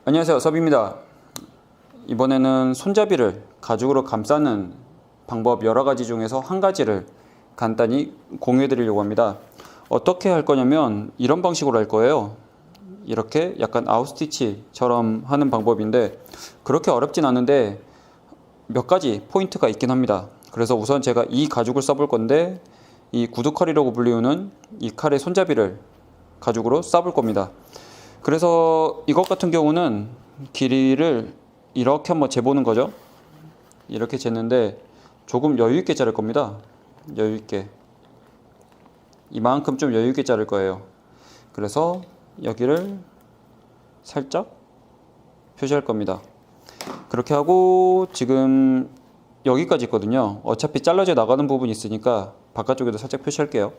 안녕하세요, 섭입니다. 이번에는 손잡이를 가죽으로 감싸는 방법 여러 가지 중에서 한 가지를 간단히 공유해 드리려고 합니다. 어떻게 할 거냐면 이런 방식으로 할 거예요. 이렇게 약간 아웃스티치처럼 하는 방법인데 그렇게 어렵진 않은데 몇 가지 포인트가 있긴 합니다. 그래서 우선 제가 이 가죽을 써볼 건데 이 구두칼이라고 불리우는 이 칼의 손잡이를 가죽으로 써볼 겁니다. 그래서 이것 같은 경우는 길이를 이렇게 한번 재보는 거죠. 이렇게 쟀는데 조금 여유 있게 자를 겁니다. 여유 있게. 이만큼 좀 여유 있게 자를 거예요. 그래서 여기를 살짝 표시할 겁니다. 그렇게 하고 지금 여기까지 있거든요. 어차피 잘라져 나가는 부분이 있으니까 바깥쪽에도 살짝 표시할게요.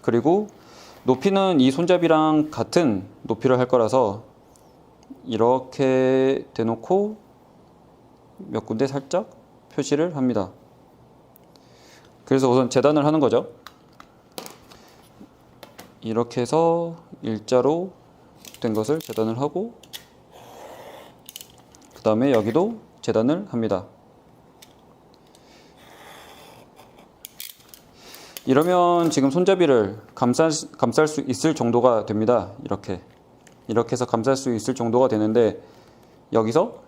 그리고 높이는 이 손잡이랑 같은 높이를 할 거라서 이렇게 대놓고 몇 군데 살짝 표시를 합니다. 그래서 우선 재단을 하는 거죠. 이렇게 해서 일자로 된 것을 재단을 하고 그 다음에 여기도 재단을 합니다. 이러면 지금 손잡이를 감쌀 수 있을 정도가 됩니다. 이렇게 해서 감쌀 수 있을 정도가 되는데 여기서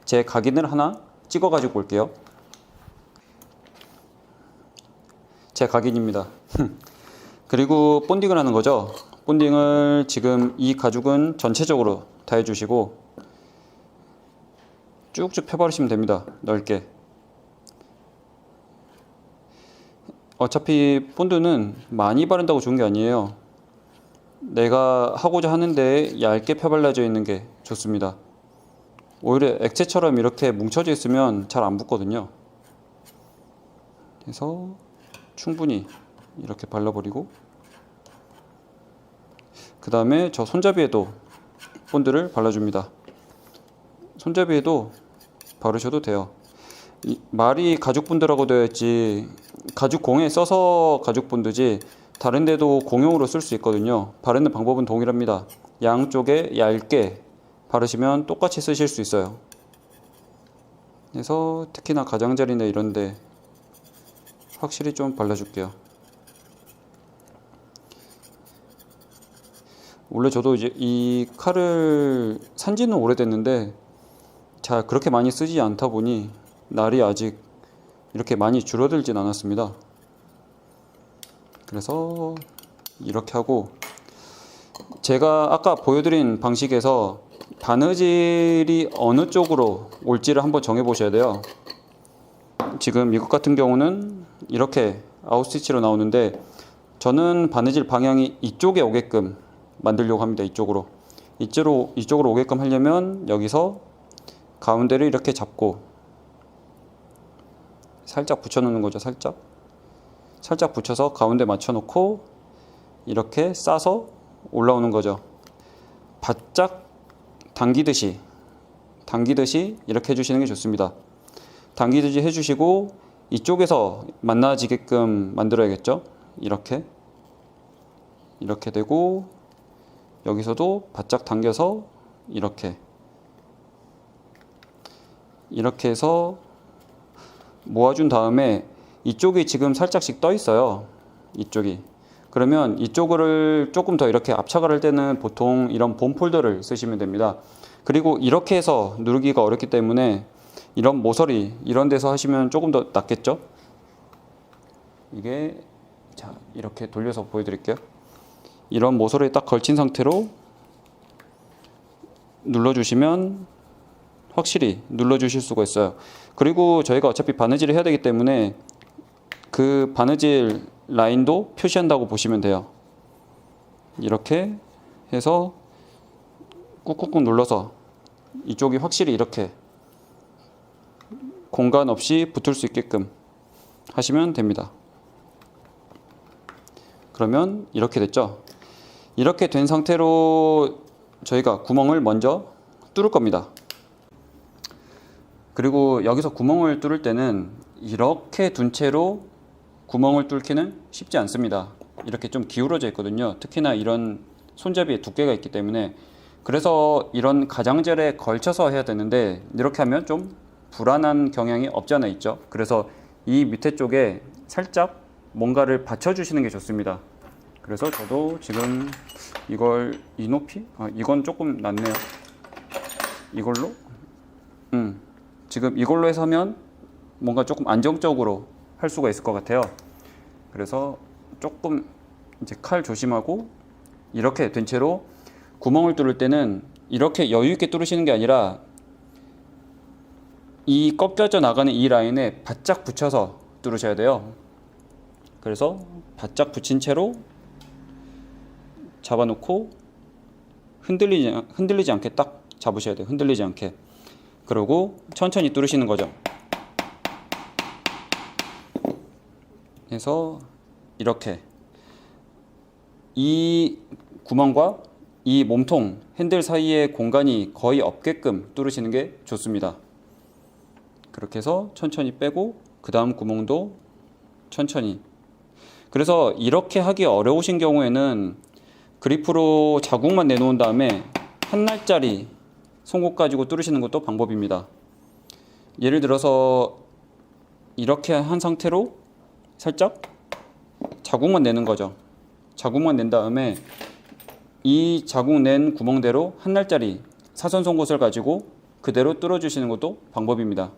제 각인을 하나 찍어 가지고 올게요. 제 각인입니다. 그리고 본딩을 하는 거죠. 본딩을 지금 이 가죽은 전체적으로 다 해주시고 쭉쭉 펴바르시면 됩니다. 넓게. 어차피 본드는 많이 바른다고 좋은 게 아니에요. 내가 하고자 하는데 얇게 펴발라져 있는 게 좋습니다. 오히려 액체처럼 이렇게 뭉쳐져 있으면 잘 안 붙거든요. 그래서 충분히 이렇게 발라버리고 그 다음에 저 손잡이에도 본드를 발라줍니다. 손잡이에도 바르셔도 돼요. 말이 가죽 본드라고 되어 있지 가죽 공에 써서 가죽 본드지 다른 데도 공용으로 쓸 수 있거든요. 바르는 방법은 동일합니다. 양쪽에 얇게 바르시면 똑같이 쓰실 수 있어요. 그래서 특히나 가장자리나 이런 데 확실히 좀 발라줄게요. 원래 저도 이제 이 칼을 산지는 오래됐는데 잘 그렇게 많이 쓰지 않다 보니 날이 아직 이렇게 많이 줄어들진 않았습니다. 그래서 이렇게 하고 제가 아까 보여드린 방식에서 바느질이 어느 쪽으로 올지를 한번 정해 보셔야 돼요. 지금 이것 같은 경우는 이렇게 아웃스티치로 나오는데 저는 바느질 방향이 이쪽에 오게끔 만들려고 합니다. 이쪽으로 오게끔 하려면 여기서 가운데를 이렇게 잡고 살짝 붙여놓는 거죠. 살짝 붙여서 가운데 맞춰놓고 이렇게 싸서 올라오는 거죠. 바짝 당기듯이 이렇게 해주시는 게 좋습니다. 당기듯이 해주시고 이쪽에서 만나지게끔 만들어야겠죠. 이렇게 되고 여기서도 바짝 당겨서 이렇게 해서 모아준 다음에 이쪽이 지금 살짝씩 떠 있어요. 그러면 이쪽을 조금 더 이렇게 압착을 할 때는 보통 이런 본 폴더를 쓰시면 됩니다. 그리고 이렇게 해서 누르기가 어렵기 때문에 이런 모서리 이런 데서 하시면 조금 더 낫겠죠. 이게 자 이렇게 돌려서 보여드릴게요. 이런 모서리에 딱 걸친 상태로 눌러주시면 확실히 눌러주실 수가 있어요. 그리고 저희가 어차피 바느질을 해야 되기 때문에 그 바느질 라인도 표시한다고 보시면 돼요. 이렇게 해서 꾹꾹꾹 눌러서 이쪽이 확실히 이렇게 공간 없이 붙을 수 있게끔 하시면 됩니다. 그러면 이렇게 됐죠. 이렇게 된 상태로 저희가 구멍을 먼저 뚫을 겁니다. 그리고 여기서 구멍을 뚫을 때는 이렇게 둔 채로 구멍을 뚫기는 쉽지 않습니다. 이렇게 좀 기울어져 있거든요. 특히나 이런 손잡이에 두께가 있기 때문에 그래서 이런 가장자리에 걸쳐서 해야 되는데 이렇게 하면 좀 불안한 경향이 없지 않아 있죠. 그래서 이 밑에 쪽에 살짝 뭔가를 받쳐주시는 게 좋습니다. 그래서 저도 지금 이걸 이 높이? 이건 조금 낮네요. 이걸로? 지금 이걸로 해서 하면 뭔가 조금 안정적으로 할 수가 있을 것 같아요. 그래서 조금 이제 칼 조심하고 이렇게 된 채로 구멍을 뚫을 때는 이렇게 여유 있게 뚫으시는 게 아니라 이 꺾여져 나가는 이 라인에 바짝 붙여서 뚫으셔야 돼요. 그래서 바짝 붙인 채로 잡아놓고 흔들리지 않게 딱 잡으셔야 돼요. 흔들리지 않게. 그리고 천천히 뚫으시는 거죠. 그래서 이렇게 이 구멍과 이 몸통 핸들 사이에 공간이 거의 없게끔 뚫으시는 게 좋습니다. 그렇게 해서 천천히 빼고 그 다음 구멍도 천천히. 그래서 이렇게 하기 어려우신 경우에는 그리프로 자국만 내놓은 다음에 한 날짜리 송곳 가지고 뚫으시는 것도 방법입니다. 예를 들어서 이렇게 한 상태로 살짝 자국만 내는 거죠. 자국만 낸 다음에 이 자국 낸 구멍대로 한 날짜리 사선 송곳을 가지고 그대로 뚫어주시는 것도 방법입니다.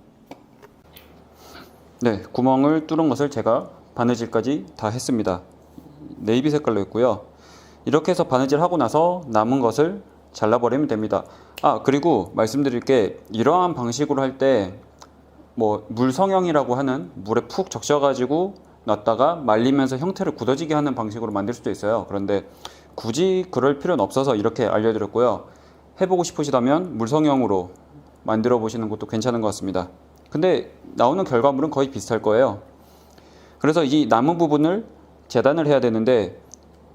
네, 구멍을 뚫은 것을 제가 바느질까지 다 했습니다. 네이비 색깔로 했고요. 이렇게 해서 바느질하고 나서 남은 것을 잘라버리면 됩니다. 그리고 말씀드릴 게 이러한 방식으로 할 때 뭐 물성형이라고 하는 물에 푹 적셔가지고 놨다가 말리면서 형태를 굳어지게 하는 방식으로 만들 수도 있어요. 그런데 굳이 그럴 필요는 없어서 이렇게 알려드렸고요. 해보고 싶으시다면 물성형으로 만들어 보시는 것도 괜찮은 것 같습니다. 근데 나오는 결과물은 거의 비슷할 거예요. 그래서 이 남은 부분을 재단을 해야 되는데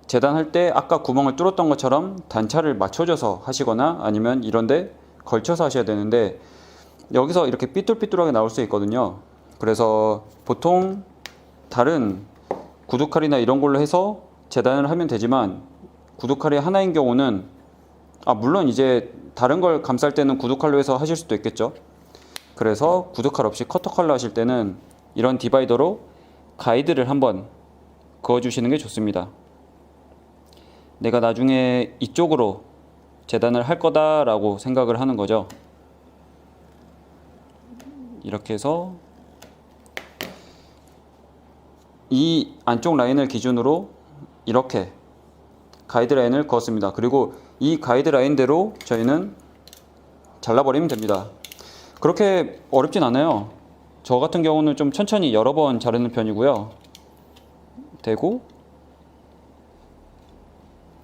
재단할 때 아까 구멍을 뚫었던 것처럼 단차를 맞춰줘서 하시거나 아니면 이런데 걸쳐서 하셔야 되는데 여기서 이렇게 삐뚤삐뚤하게 나올 수 있거든요. 그래서 보통 다른 구두칼이나 이런 걸로 해서 재단을 하면 되지만 구두칼이 하나인 경우는 물론 이제 다른 걸 감쌀 때는 구두칼로 해서 하실 수도 있겠죠. 그래서 구두칼 없이 커터칼로 하실 때는 이런 디바이더로 가이드를 한번 그어주시는 게 좋습니다. 내가 나중에 이쪽으로 재단을 할 거다라고 생각을 하는 거죠. 이렇게 해서 이 안쪽 라인을 기준으로 이렇게 가이드라인을 그었습니다. 그리고 이 가이드라인대로 저희는 잘라버리면 됩니다. 그렇게 어렵진 않아요. 저 같은 경우는 좀 천천히 여러 번 자르는 편이고요. 되고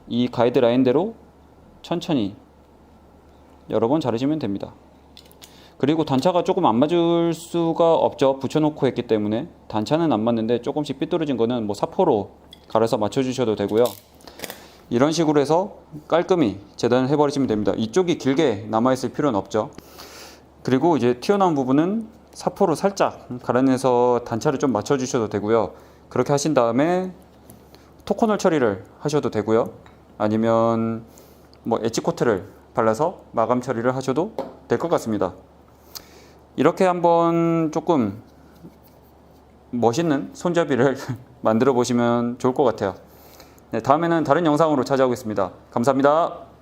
이 가이드라인대로 천천히 여러 번 자르시면 됩니다. 그리고 단차가 조금 안 맞을 수가 없죠. 붙여놓고 했기 때문에 단차는 안 맞는데 조금씩 삐뚤어진 거는 뭐 사포로 갈아서 맞춰주셔도 되고요. 이런 식으로 해서 깔끔히 재단을 해버리시면 됩니다. 이쪽이 길게 남아있을 필요는 없죠. 그리고 이제 튀어나온 부분은 사포로 살짝 갈아내서 단차를 좀 맞춰주셔도 되고요. 그렇게 하신 다음에 토커널 처리를 하셔도 되고요. 아니면 뭐 엣지코트를 발라서 마감 처리를 하셔도 될 것 같습니다. 이렇게 한번 조금 멋있는 손잡이를 만들어 보시면 좋을 것 같아요. 네, 다음에는 다른 영상으로 찾아오겠습니다. 감사합니다.